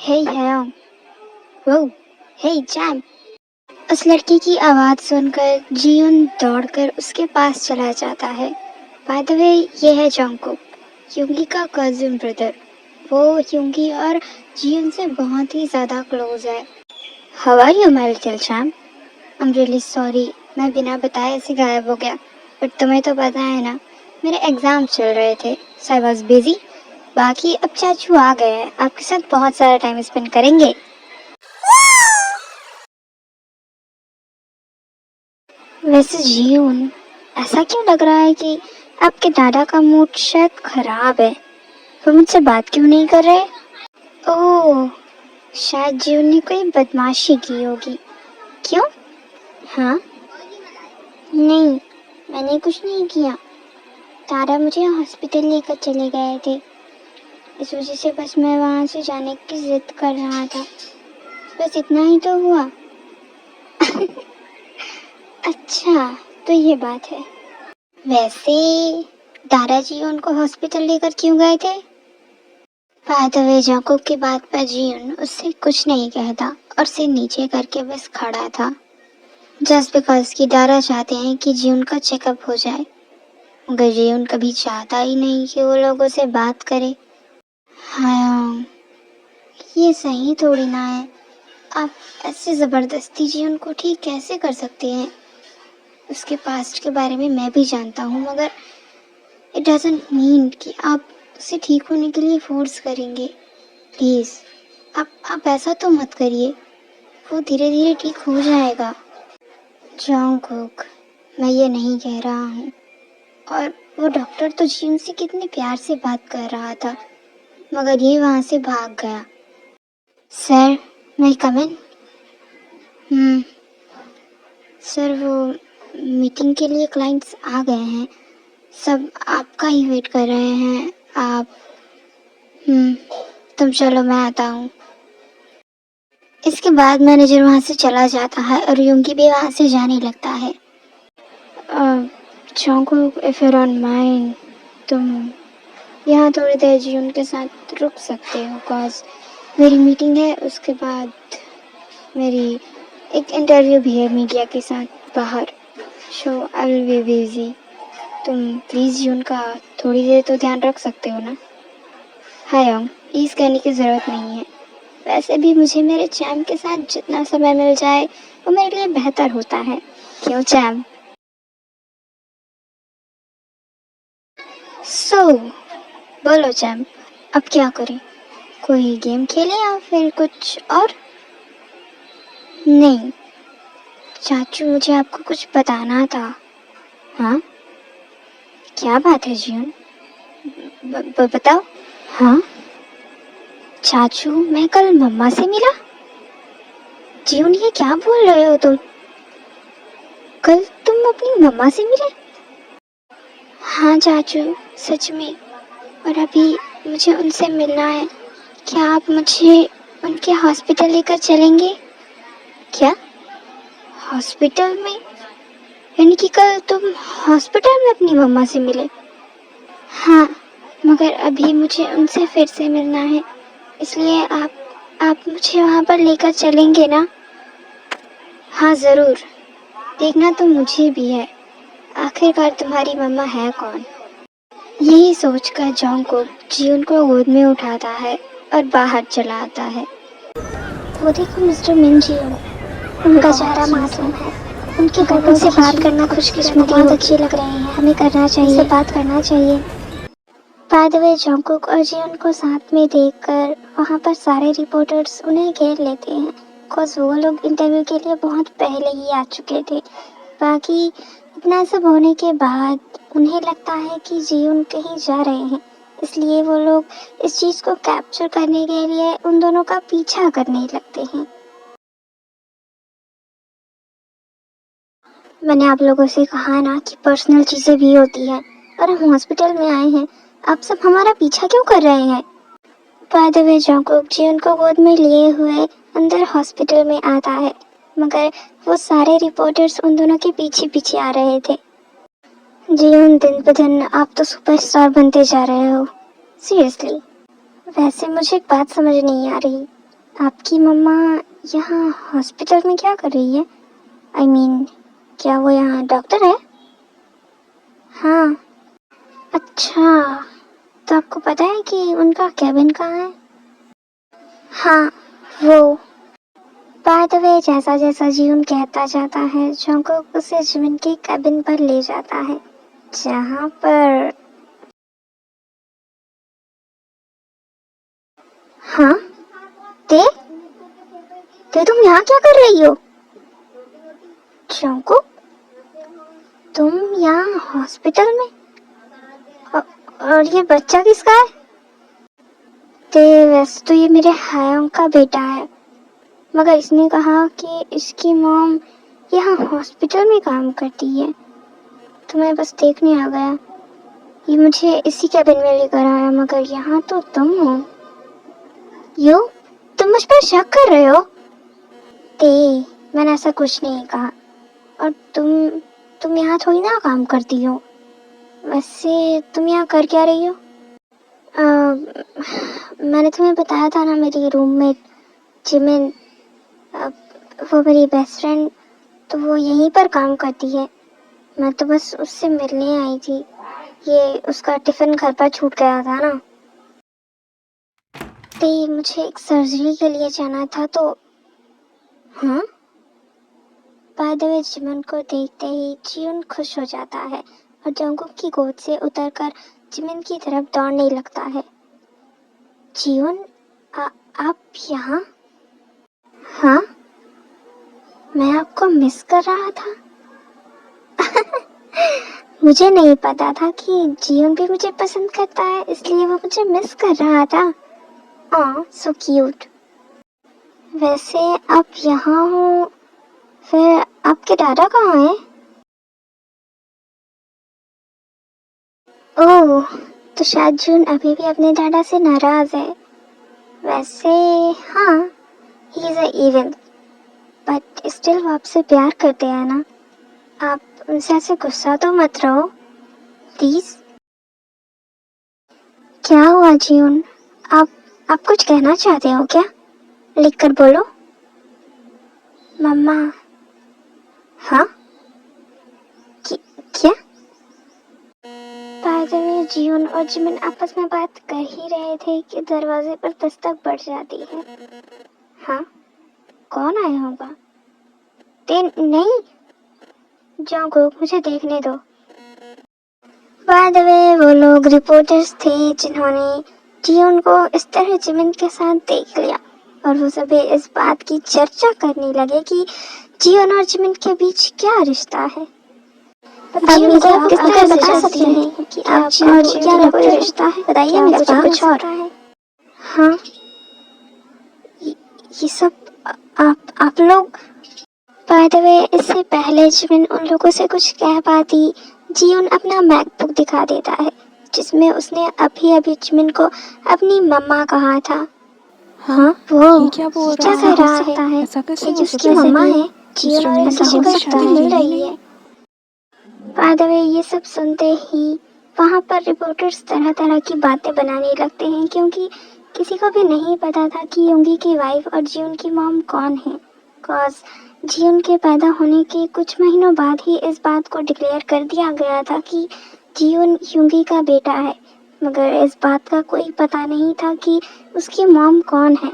हे हयोंग, वो, हे जैम। उस लड़की की आवाज सुनकर जियुन दौड़कर उसके पास चला जाता है। बाय द वे, ये है जंगकुक, यूंगी का कजिन ब्रदर। वो यूंगी और जियुन से बहुत ही ज्यादा क्लोज है। How are you my little champ? I am really sorry, मैं बिना बताए ऐसे गायब हो गया। बट तुम्हें तो पता है ना, मेरे एग्जाम चल रहे थे, सो आई वाज बिजी। बाकी अब चाचू आ गए हैं, आपके साथ बहुत सारा टाइम स्पेंड करेंगे। वैसे जियून, ऐसा क्यों लग रहा है कि आपके दादा का मूड शायद खराब है? वो मुझसे बात क्यों नहीं कर रहे? ओह, शायद जियून ने कोई बदमाशी की होगी। क्यों? हाँ? नहीं, मैंने कुछ नहीं किया। दादा मुझे हॉस्पिटल लेकर चले गए थे। इस वजह से बस मैं वहाँ से जाने की जिद कर रहा था। बस इतना ही तो हुआ। अच्छा, तो ये बात है। वैसे दादाजी उनको हॉस्पिटल लेकर क्यों गए थे? बाय द वे, जाकूब की बात पर जियुन उससे कुछ नहीं कहता और सिर नीचे करके बस खड़ा था। जस्ट बिकॉज कि दादा चाहते हैं कि जियुन का चेकअप हो जाए, मगर जियुन कभी चाहता ही नहीं कि वो लोगों से बात करे। हाँ, ये सही थोड़ी ना है। आप ऐसे जबरदस्ती जियुन को ठीक कैसे कर सकते हैं? उसके पास्ट के बारे में मैं भी जानता हूँ, मगर इट डजंट मीन कि आप उसे ठीक होने के लिए फोर्स करेंगे। प्लीज, आप ऐसा तो मत करिए। वो धीरे धीरे ठीक हो जाएगा। जॉन्गकुक, मैं ये नहीं कह रहा हूँ। और वो डॉक्टर तो जिन से कितने प्यार से बात कर रहा था, मगर ये वहाँ से भाग गया। सर, मैं कम इन? सर, वो मीटिंग के लिए क्लाइंट्स आ गए हैं। सब आपका ही वेट कर रहे हैं। आप तुम चलो, मैं आता हूँ। इसके बाद मैनेजर वहाँ से चला जाता है और युंगी भी वहाँ से जाने लगता है। जॉन्गकुक, इफ यू डोंट माइंड, तुम यहाँ थोड़ी देर जियुन के साथ रुक सकते हो, कॉज मेरी मीटिंग है। उसके बाद मेरी एक इंटरव्यू भी है मीडिया के साथ बाहर। सो आई विल बी बिजी। तुम प्लीज़ जियुन का थोड़ी देर तो ध्यान रख सकते हो ना? हाय योंग, प्लीज़ कहने की ज़रूरत नहीं है। वैसे भी मुझे मेरे चैम के साथ जितना समय मिल जाए वो मेरे लिए बेहतर होता है। क्यों चैम? सो बोलो चैम, अब क्या करें? कोई गेम खेलें या फिर कुछ और? नहीं चाचू, मुझे आपको कुछ बताना था। हाँ, क्या बात है जियुन? बताओ। हाँ चाचू, मैं कल मम्मा से मिला। जियुन, ये क्या बोल रहे हो तुम? कल तुम अपनी मम्मा से मिले? हाँ चाचू, सच में। और अभी मुझे उनसे मिलना है। क्या आप मुझे उनके हॉस्पिटल लेकर चलेंगे? क्या? हॉस्पिटल में? यानी कि कल तुम हॉस्पिटल में अपनी मम्मा से मिले? हाँ, मगर अभी मुझे उनसे फिर से मिलना है, इसलिए आप मुझे वहाँ पर लेकर चलेंगे ना? हाँ ज़रूर। देखना तो मुझे भी है, आखिरकार तुम्हारी मम्मा है कौन? यही सोचकर जॉन्गकुक जियुन को गोद में उठाता है और बाहर चला आता है। वो देखो मिस्टर मिन जियुन, उनका चेहरा मासूम है। उनके गर्दन से बात करना खुशकिस्मती बहुत अच्छी लग रही है। हमें करना चाहिए, उनसे बात करना चाहिए। बाय द वे, जॉन्गकुक और जियुन को साथ में देखकर वहाँ पर सारे रिपोर्टर्स उन्हें घेर लेते हैं, बिकॉज वो लोग इंटरव्यू के लिए बहुत पहले ही आ चुके थे। बाकी इतना सब होने के बाद उन्हें लगता है कि जियुन कहीं जा रहे हैं, इसलिए वो लोग इस चीज़ को कैप्चर करने के लिए उन दोनों का पीछा करने लगते हैं। मैंने आप लोगों से कहा ना कि पर्सनल चीज़ें भी होती हैं, और हम हॉस्पिटल में आए हैं। आप सब हमारा पीछा क्यों कर रहे हैं? बाय द वे, जॉन्गकुक जियुन को गोद में लिए हुए अंदर हॉस्पिटल में आता है, मगर वो सारे रिपोर्टर्स उन दोनों के पीछे पीछे आ रहे थे। जियुन, दिन ब दिन आप तो सुपरस्टार बनते जा रहे हो। सीरियसली। वैसे मुझे एक बात समझ नहीं आ रही, आपकी मम्मा यहाँ हॉस्पिटल में क्या कर रही है? आई मीन, क्या वो यहाँ डॉक्टर है? हाँ। अच्छा, तो आपको पता है कि उनका केबिन कहाँ है? हाँ, वो। बाय द वे, जैसा जैसा जीवन कहता जाता है, जंगकुक उसे जिमिन के केबिन पर ले जाता है, जहाँ पर। हाँ, ते ते तुम यहाँ क्या कर रही हो? जंगकुक, तुम यहाँ हॉस्पिटल में? और ये बच्चा किसका है? ते वैसे तो ये मेरे हायोंग का बेटा है, मगर इसने कहा कि इसकी मॉम यहाँ हॉस्पिटल में काम करती है, तो मैं बस देखने आ गया। ये मुझे इसी कैबिन में लेकर आया, मगर यहाँ तो तुम हो। यो, तुम मुझ पर शक कर रहे हो? ते, मैंने ऐसा कुछ नहीं कहा। और तुम यहाँ थोड़ी ना काम करती हो। वैसे तुम यहाँ कर क्या रही हो? मैंने तुम्हें बताया था ना, मेरी रूममेट जिमिन, वो मेरी बेस्ट फ्रेंड, तो वो यहीं पर काम करती है। मैं तो बस उससे मिलने आई थी। ये उसका टिफिन घर पर छूट गया था ना। ते, मुझे एक सर्जरी के लिए जाना था, तो। हाँ, बाय द वे, जिमिन को देखते ही जियुन खुश हो जाता है और जंगकुक की गोद से उतरकर जिमिन की तरफ दौड़ने लगता है। जियुन, आप यहाँ? हाँ, मैं आपको मिस कर रहा था। मुझे नहीं पता था कि जियुन भी मुझे पसंद करता है, इसलिए वो मुझे मिस कर रहा था। ओह, सो क्यूट। वैसे आप यहाँ हो, फिर आपके दादा कहाँ हैं? ओह, तो शायद जून अभी भी अपने दादा से नाराज है। वैसे हाँ, he is even, but still वो आपसे प्यार करते हैं ना। आप उनसे ऐसे गुस्सा तो मत रहो, प्लीज। क्या हुआ जीवन? आप कुछ कहना चाहते हो क्या? लिख कर बोलो। मम्मा। हाँ? क्या? बाय द वे, जीवन और जिमिन आपस में बात कर ही रहे थे कि दरवाजे पर दस्तक बढ़ जाती है। हाँ? कौन आया होगा? नहीं, जाओ, मुझे देखने दो। बाय द वे, वो लोग रिपोर्टर्स थे जिन्होंने जियोन को इस तरह जिमिन के साथ देख लिया, और वो सभी इस बात की चर्चा करने लगे कि जियोन और जिमिन के बीच क्या रिश्ता है। अब मुझे आप किस तरह बता सकते हैं कि आप जियोन को क्या कोई रिश्ता है? बताइए, मेरे पास कुछ और है। हाँ, ये सब आप लोग। बाय द वे, इससे पहले जिमिन उन लोगों से कुछ कह पाती, जियोन अपना मैकबुक दिखा देता है, जिसमें उसने अभी अभी जिमिन को अपनी मम्मा कहा था। हाँ, वो क्या बोल क्या रहा कह रहा है? ऐसा कैसे ये हो उसकी सकता है? मम्मा है। जियोन और दूसरे किसी लड़के को से शादी मिल की रही है। बाय द वे, ये सब सुनते ही वहाँ पर रिपोर्टर्स तरह तरह की बातें बनाने लगते हैं, क्योंकि किसी को भी नहीं पता था कि योंगी की वाइफ और जियोन की मॉम कौन है। कॉज जियोन के पैदा होने के कुछ महीनों बाद ही इस बात को डिक्लेयर कर दिया गया था कि जियोन योंगी का बेटा है, मगर इस बात का कोई पता नहीं था कि उसकी मॉम कौन है।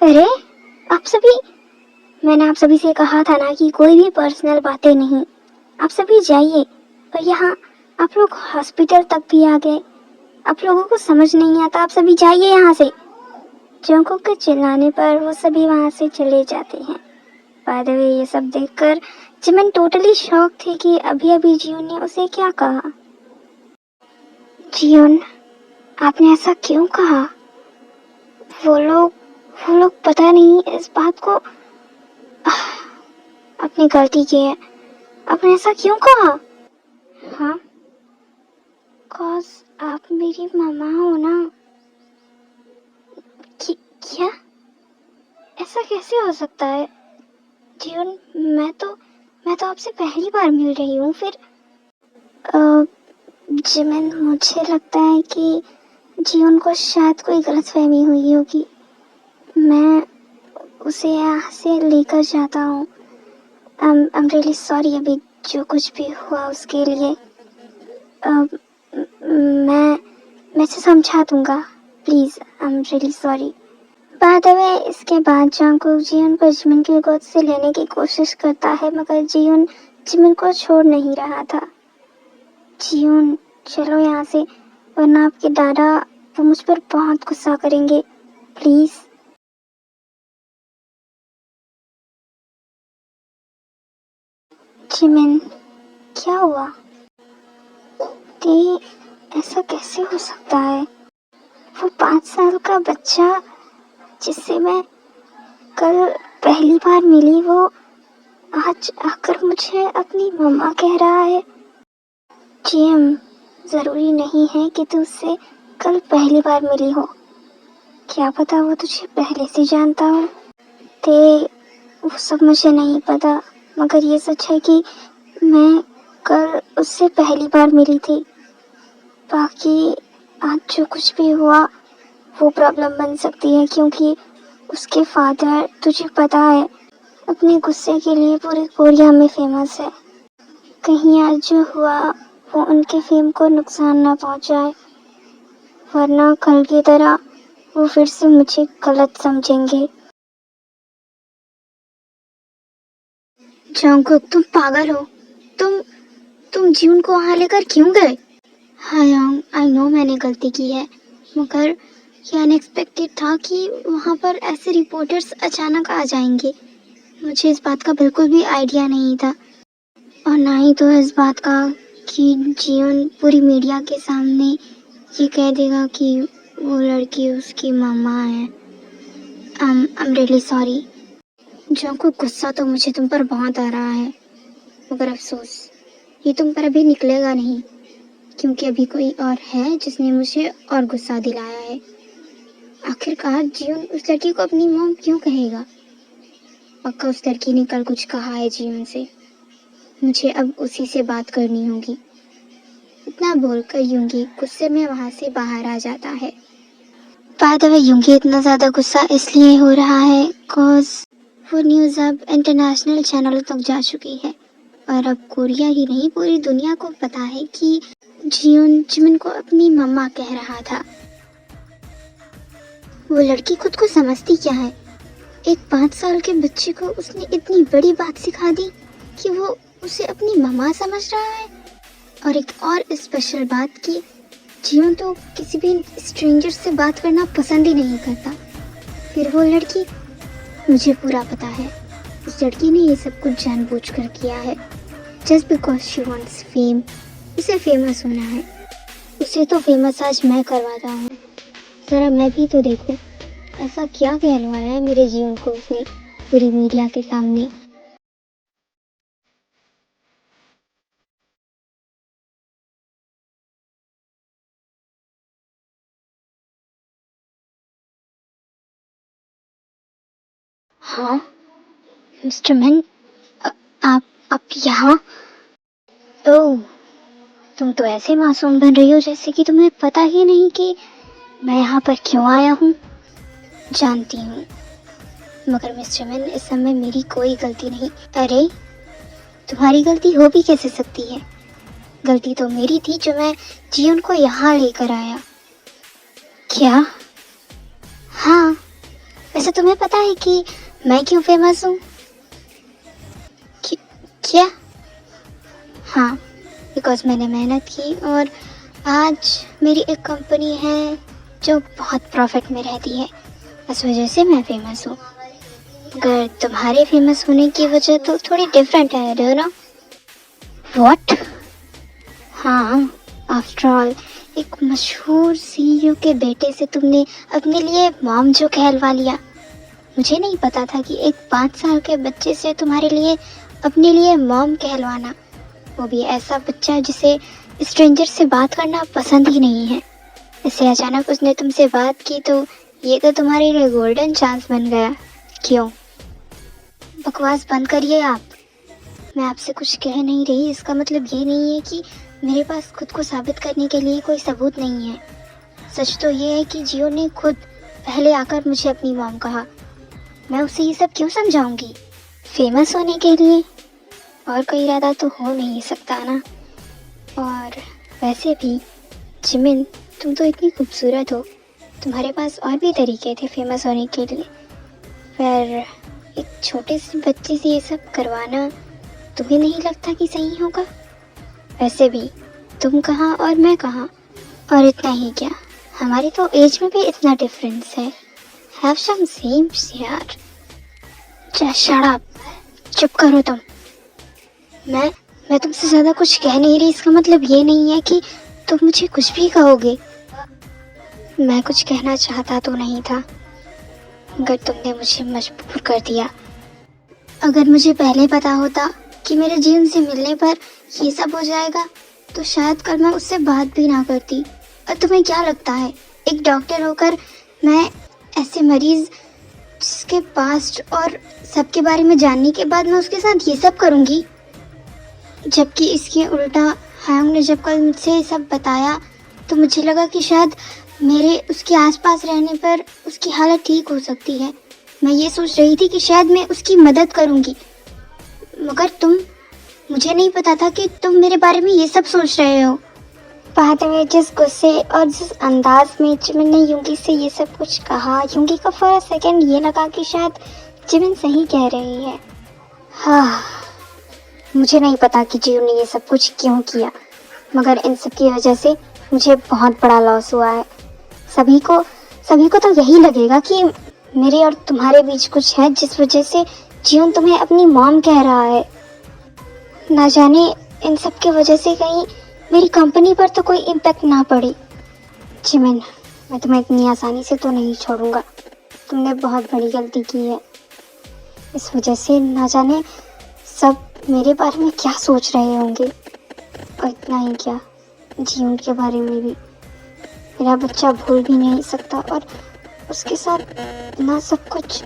अरे, आप सभी, मैंने आप सभी से कहा था ना कि कोई भी पर्सनल बातें नहीं। आप सभी जाइए। और यहाँ आप लोग हॉस्पिटल तक भी आ गए। आप लोगों को समझ नहीं आता, आप सभी जाइए यहाँ से। जंगकुक के चिल्लाने पर वो सभी वहाँ से चले जाते हैं। बाय द वे, ये सब देखकर जिमिन टोटली शॉक थे कि अभी अभी जियोन ने उसे क्या कहा। जियोन, आपने ऐसा क्यों कहा? वो लोग पता नहीं इस बात को अपनी गलती की है। आपने ऐसा क्यों कहा? हाँ, कॉज आप मेरी मामा हो ना। क्या? ऐसा कैसे हो सकता है? जीवन, मैं तो आपसे पहली बार मिल रही हूँ। फिर जिमिन, मुझे लगता है कि जीवन को शायद कोई गलतफहमी हुई होगी। मैं उसे यहाँ से लेकर जाता हूँ। I'm really sorry अभी जो कुछ भी हुआ उसके लिए। मैं इसे समझा दूंगा, please. I'm really sorry। By the way, इसके बाद जंगकुक जियोन को जिमिन की गोद से लेने की कोशिश करता है, मगर जियोन जिमिन को छोड़ नहीं रहा था। जियोन, चलो यहाँ से, वरना आपके दादा वो मुझ पर बहुत गुस्सा करेंगे, प्लीज़। जिमिन, क्या हुआ? ते, ऐसा कैसे हो सकता है? वो 5 साल का बच्चा जिससे मैं कल पहली बार मिली, वो आज आकर मुझे अपनी मम्मा कह रहा है। जिम, जरूरी नहीं है कि तू उससे कल पहली बार मिली हो। क्या पता वो तुझे पहले से जानता हो। ते, वो सब मुझे नहीं पता, मगर ये सच है कि मैं कल उससे पहली बार मिली थी। बाकी आज जो कुछ भी हुआ वो प्रॉब्लम बन सकती है, क्योंकि उसके फादर, तुझे पता है, अपने गुस्से के लिए पूरे कोरिया में फेमस है। कहीं आज जो हुआ वो उनके फेम को नुकसान ना पहुंचाए, वरना कल की तरह वो फिर से मुझे गलत समझेंगे। जंगकुक, तुम पागल हो। तुम जीवन को वहां लेकर क्यों गए? हाँ योंग, आई नो मैंने गलती की है, मगर ये अनएक्सपेक्टेड था कि वहाँ पर ऐसे रिपोर्टर्स अचानक आ जाएंगे। मुझे इस बात का बिल्कुल भी आइडिया नहीं था, और ना ही तो इस बात का कि जीवन पूरी मीडिया के सामने ये कह देगा कि वो लड़की उसकी मम्मा है। I'm really sorry। जो गुस्सा तो मुझे तुम पर बहुत आ रहा है, मगर अफसोस ये तुम पर अभी निकलेगा नहीं, क्योंकि अभी कोई और है जिसने मुझे और गुस्सा दिलाया है। आखिरकार जीवन उस लड़की को अपनी मॉम क्यों कहेगा? पक्का उस लड़की ने कल कुछ कहा है जीवन से। मुझे अब उसी से बात करनी होगी। इतना बोलकर यूंगी गुस्से में वहां से बाहर आ जाता है। बाय द वे, यूंगी इतना ज्यादा गुस्सा इसलिए हो रहा है बिकॉज वो न्यूज़ अब इंटरनेशनल चैनलों तक जा चुकी है, और अब कोरिया ही नहीं पूरी दुनिया को पता है कि जियोन जिमिन को अपनी मम्मा कह रहा था। वो लड़की खुद को समझती क्या है? एक 5 साल के बच्चे को उसने इतनी बड़ी बात सिखा दी कि वो उसे अपनी मम्मा समझ रहा है। और एक और स्पेशल बात कि जियोन तो किसी भी स्ट्रेंजर से बात करना पसंद ही नहीं करता। फिर वो लड़की, मुझे पूरा पता है उस लड़की ने ये सब कुछ जानबूझकर किया है, just because she wants fame. उसे फेमस होना है। उसे तो फेमस आज मैं करवाता हूँ। जरा मैं भी तो देखूं, ऐसा क्या कहलवाया है मेरे जीवन को उसने पूरी मीडिया के सामने। हाँ मिस्टर मैन, आप यहाँ? ओह, तुम तो ऐसे मासूम बन रही हो जैसे कि तुम्हें पता ही नहीं कि मैं यहाँ पर क्यों आया हूँ। जानती हूँ, मगर मिस्टर मैन इस समय मेरी कोई गलती नहीं। अरे, तुम्हारी गलती हो भी कैसे सकती है? गलती तो मेरी थी जो मैं जियोन को यहाँ लेकर आया। क्या? हाँ, वैसे तुम्हें पता है कि मैं क्यों फेमस हूँ? क्या? हाँ, बिकॉज मैंने मेहनत की और आज मेरी एक कंपनी है जो बहुत प्रॉफिट में रहती है। इस वजह से मैं फेमस हूँ। मगर तुम्हारे फेमस होने की वजह तो थोड़ी डिफरेंट है, डू यू नो? व्हाट? हाँ, आफ्टर ऑल एक मशहूर सीईओ के बेटे से तुमने अपने लिए मॉम जो कहलवा लिया। मुझे नहीं पता था कि एक 5 साल के बच्चे से तुम्हारे लिए अपने लिए मॉम कहलवाना, वो भी ऐसा बच्चा जिसे स्ट्रेंजर से बात करना पसंद ही नहीं है। इससे अचानक उसने तुमसे बात की तो ये तो तुम्हारे लिए गोल्डन चांस बन गया। क्यों? बकवास बंद करिए आप। मैं आपसे कुछ कह नहीं रही, इसका मतलब ये नहीं है कि मेरे पास खुद को साबित करने के लिए कोई सबूत नहीं है। सच तो ये है कि जियो ने खुद पहले आकर मुझे अपनी मॉम कहा, मैं उसे ये सब क्यों समझाऊंगी? फेमस होने के लिए? और कोई इरादा तो हो नहीं सकता ना। और वैसे भी जिमिन, तुम तो इतनी खूबसूरत हो, तुम्हारे पास और भी तरीके थे फेमस होने के लिए। पर एक छोटे से बच्चे से ये सब करवाना तुम्हें नहीं लगता कि सही होगा? वैसे भी तुम कहाँ और मैं कहाँ, और इतना ही क्या, हमारी तो एज में भी इतना डिफरेंस है। हैव सम सेम्स यार। शट अप, चुप करो तुम। मैं तुमसे ज़्यादा कुछ कह नहीं रही, इसका मतलब ये नहीं है कि तुम मुझे कुछ भी कहोगे। मैं कुछ कहना चाहता तो नहीं था, मगर तुमने मुझे मजबूर कर दिया। अगर मुझे पहले पता होता कि मेरे जीवन से मिलने पर ये सब हो जाएगा, तो शायद कल मैं उससे बात भी ना करती। और तुम्हें क्या लगता है, एक डॉक्टर होकर मैं ऐसे मरीज जिसके पास्ट और सबके बारे में जानने के बाद मैं उसके साथ ये सब करूँगी? जबकि इसके उल्टा हायोंग ने जब कल मुझसे ये सब बताया तो मुझे लगा कि शायद मेरे उसके आसपास रहने पर उसकी हालत ठीक हो सकती है। मैं ये सोच रही थी कि शायद मैं उसकी मदद करूँगी, मगर मुझे नहीं पता था कि तुम मेरे बारे में ये सब सोच रहे हो। बाद में जिस गुस्से और जिस अंदाज में जिमिन ने युंगी से ये सब कुछ कहा, युंगी को फॉर अ सेकेंड ये लगा कि शायद जिमिन सही कह रही है। हाँ, मुझे नहीं पता कि जियोन ने ये सब कुछ क्यों किया, मगर इन सब की वजह से मुझे बहुत बड़ा लॉस हुआ है। सभी को तो यही लगेगा कि मेरे और तुम्हारे बीच कुछ है, जिस वजह से जियोन तुम्हें अपनी मॉम कह रहा है। ना जाने इन सब की वजह से कहीं मेरी कंपनी पर तो कोई इम्पैक्ट ना पड़े। जिमिन, मैं तुम्हें इतनी आसानी से तो नहीं छोड़ूंगा। तुमने बहुत बड़ी गलती की है। इस वजह से ना जाने सब मेरे बारे में क्या सोच रहे होंगे। और इतना ही क्या, जीवन के बारे में भी। मेरा बच्चा भूल भी नहीं सकता और उसके साथ इतना सब कुछ।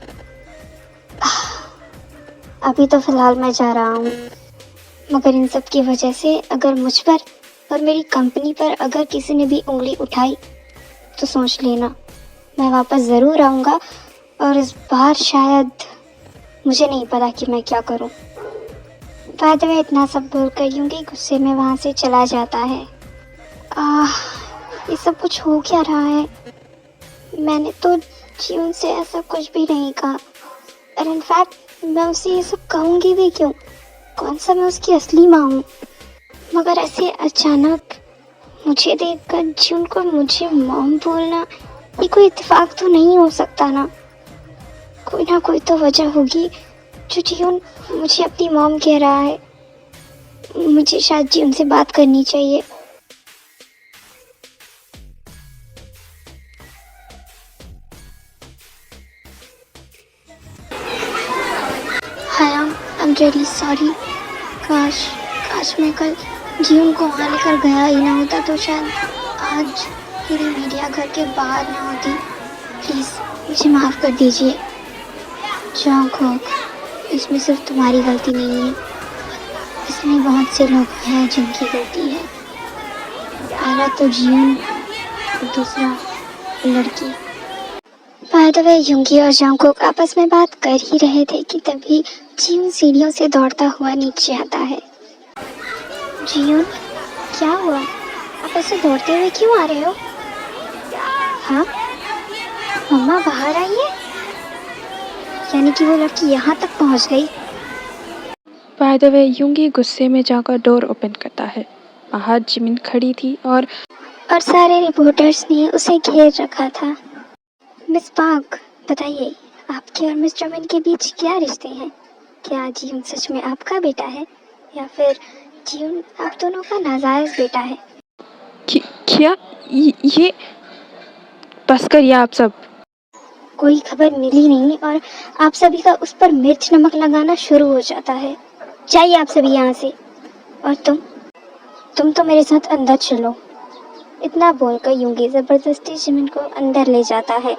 अभी तो फिलहाल मैं जा रहा हूँ, मगर इन सब की वजह से अगर मुझ पर और मेरी कंपनी पर अगर किसी ने भी उंगली उठाई तो सोच लेना, मैं वापस ज़रूर आऊँगा। और इस बार शायद, मुझे नहीं पता कि मैं क्या करूँ। बाद में इतना सब बोलकर यूंगी गुस्से में वहाँ से चला जाता है। ये सब कुछ हो क्या रहा है? मैंने तो जीवन से ऐसा कुछ भी नहीं कहा, और इनफैक्ट मैं उसे ये सब कहूँगी भी क्यों? कौन सा मैं उसकी असली माँ हूँ? मगर ऐसे अचानक मुझे देखकर जीवन को मुझे मॉम बोलना, ये कोई इत्तेफाक तो नहीं हो सकता ना। कोई ना कोई तो वजह होगी जो जीवन मुझे अपनी मॉम कह रहा है। मुझे शायद जीवन से बात करनी चाहिए। हायोंग, आई एम रियली सॉरी। काश मैं कल जीवन को वहाँ लेकर गया ही ना होता, तो शायद आज मेरी मीडिया घर के बाहर ना होती। प्लीज़ मुझे माफ़ कर दीजिए। जॉन्गकुक, इसमें सिर्फ तुम्हारी गलती नहीं है, इसमें बहुत से लोग हैं जिनकी गलती है। पहला तो जीवन और दूसरा लड़की। बाय द वे, युंगी और जॉन्गकुक आपस में बात कर ही रहे थे कि तभी जीवन सीढ़ियों से दौड़ता हुआ नीचे आता है। जीवन, क्या हुआ? आप ऐसे दौड़ते हुए क्यों आ रहे हो? हाँ, मम्मा बाहर आई है? यानी कि वो लड़की यहाँ तक पहुँच गई। बाय द वे, युंगी गुस्से में जाकर डोर ओपन करता है। बाहर जिमिन खड़ी थी और सारे रिपोर्टर्स ने उसे घेर रखा था। मिस पार्क, बताइए, आपके और मिस जमिन के बीच क्या रिश्ते हैं? क्या जीवन सच में आपका बेटा है, या फिर जीवन आप दोनों का नाजायज बेटा है? क्या ये बस करिए आप सब। कोई खबर मिली नहीं और आप सभी का उस पर मिर्च नमक लगाना शुरू हो जाता है। जाइए आप सभी यहाँ से। और तुम तो मेरे साथ अंदर चलो। इतना बोलकर युंगी जबरदस्ती जिमिन को अंदर ले जाता है।